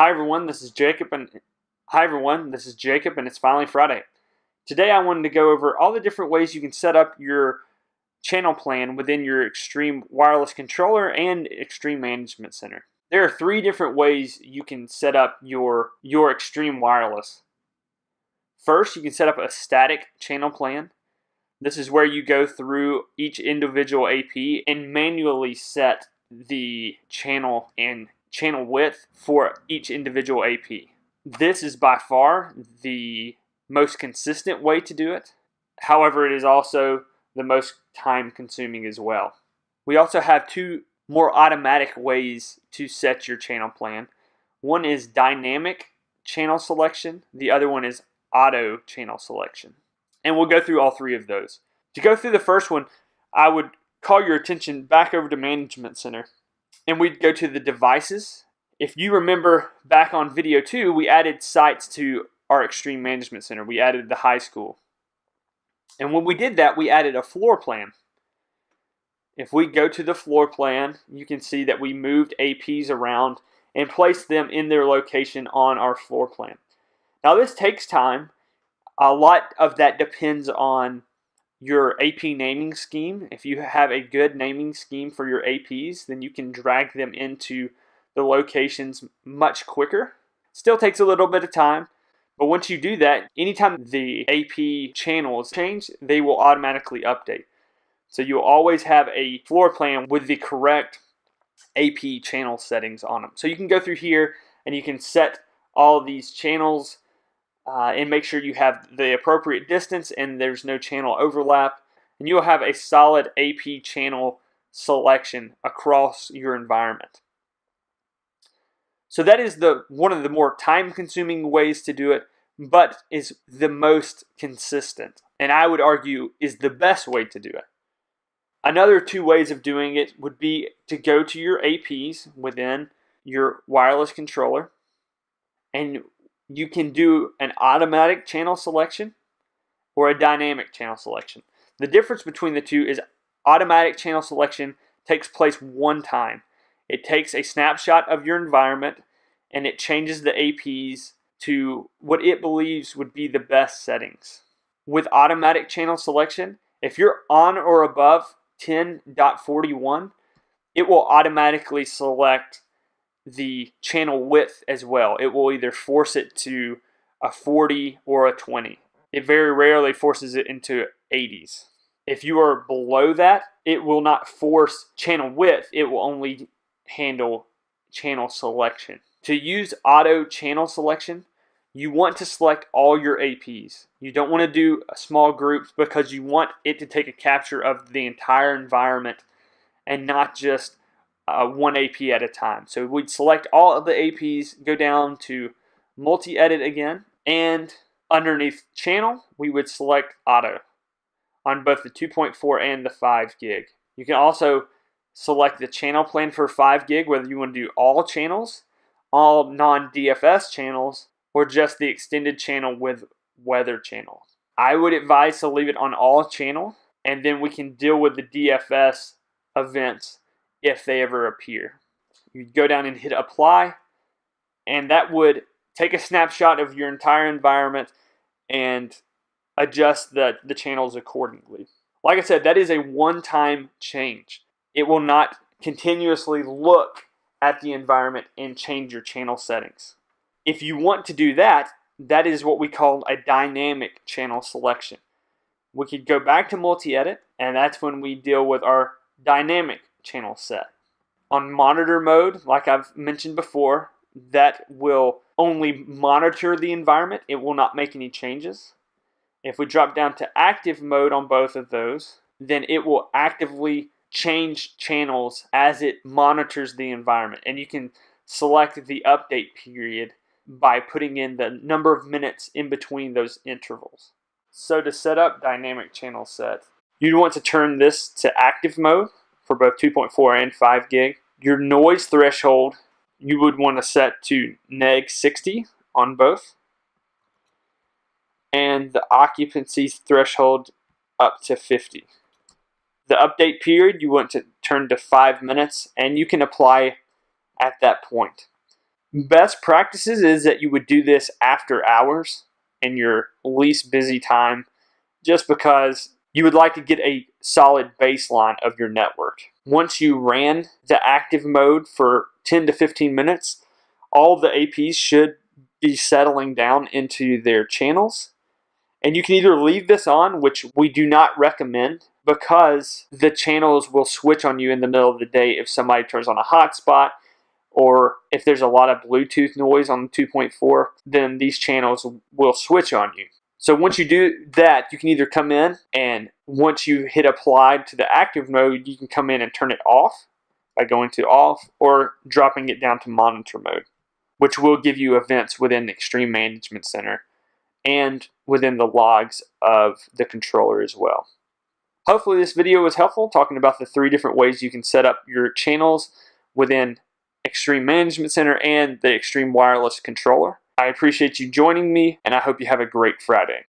Hi everyone, this is Jacob and it's finally Friday. Today I wanted to go over all the different ways you can set up your channel plan within your Extreme Wireless Controller and Extreme Management Center. There are three different ways you can set up your Extreme Wireless. First, you can set up a static channel plan. This is where you go through each individual AP and manually set the channel and channel width for each individual AP. This is by far the most consistent way to do it. However, it is also the most time consuming as well. We also have two more automatic ways to set your channel plan. One is dynamic channel selection. The other one is auto channel selection. And we'll go through all three of those. To go through the first one, I would call your attention back over to Management Center. And we'd go to the devices. If you remember back on video 2, we added sites to our Extreme Management Center. We added the high school. And when we did that, we added a floor plan. If we go to the floor plan, you can see that we moved APs around and placed them in their location on our floor plan. Now this takes time. A lot of that depends on your AP naming scheme. If you have a good naming scheme for your APs, then you can drag them into the locations much quicker. Still takes a little bit of time, but once you do that, anytime the AP channels change, they will automatically update. So you'll always have a floor plan with the correct AP channel settings on them. So you can go through here and you can set all of these channels and make sure you have the appropriate distance and there's no channel overlap, and you'll have a solid AP channel selection across your environment. So that is one of the more time-consuming ways to do it, but is the most consistent, and I would argue is the best way to do it. Another two ways of doing it would be to go to your APs within your wireless controller, and you can do an automatic channel selection or a dynamic channel selection. The difference between the two is automatic channel selection takes place one time. It takes a snapshot of your environment and it changes the APs to what it believes would be the best settings. With automatic channel selection, if you're on or above 10.41, it will automatically select the channel width as well. It will either force it to a 40 or a 20. It very rarely forces it into 80s. If you are below that, it will not force channel width. It will only handle channel selection. To use auto channel selection, you want to select all your APs. You don't want to do small groups because you want it to take a capture of the entire environment and not just one AP at a time. So we'd select all of the APs, go down to multi-edit again, and underneath channel, we would select auto on both the 2.4 and the 5 gig. You can also select the channel plan for 5 gig, whether you want to do all channels, all non-DFS channels, or just the extended channel with weather channels. I would advise to leave it on all channel, and then we can deal with the DFS events if they ever appear. You'd go down and hit apply, and that would take a snapshot of your entire environment and adjust the channels accordingly. Like I said, that is a one-time change. It will not continuously look at the environment and change your channel settings. If you want to do that, that is what we call a dynamic channel selection. We could go back to multi-edit, and that's when we deal with our dynamic channel set. On monitor mode, like I've mentioned before, that will only monitor the environment. It will not make any changes. If we drop down to active mode on both of those, then it will actively change channels as it monitors the environment. And you can select the update period by putting in the number of minutes in between those intervals. So to set up dynamic channel set, you'd want to turn this to active mode for both 2.4 and 5 gig. Your noise threshold you would want to set to neg 60 on both, and the occupancy threshold up to 50. The update period you want to turn to 5 minutes, and you can apply at that point. Best practices is that you would do this after hours in your least busy time, just because you would like to get a solid baseline of your network. Once you ran the active mode for 10 to 15 minutes, all the APs should be settling down into their channels. And you can either leave this on, which we do not recommend, because the channels will switch on you in the middle of the day if somebody turns on a hotspot, or if there's a lot of Bluetooth noise on the 2.4, then these channels will switch on you. So once you do that, you can either come in and once you hit apply to the active mode, you can come in and turn it off by going to off or dropping it down to monitor mode, which will give you events within Extreme Management Center and within the logs of the controller as well. Hopefully this video was helpful, talking about the 3 different ways you can set up your channels within Extreme Management Center and the Extreme Wireless Controller. I appreciate you joining me, and I hope you have a great Friday.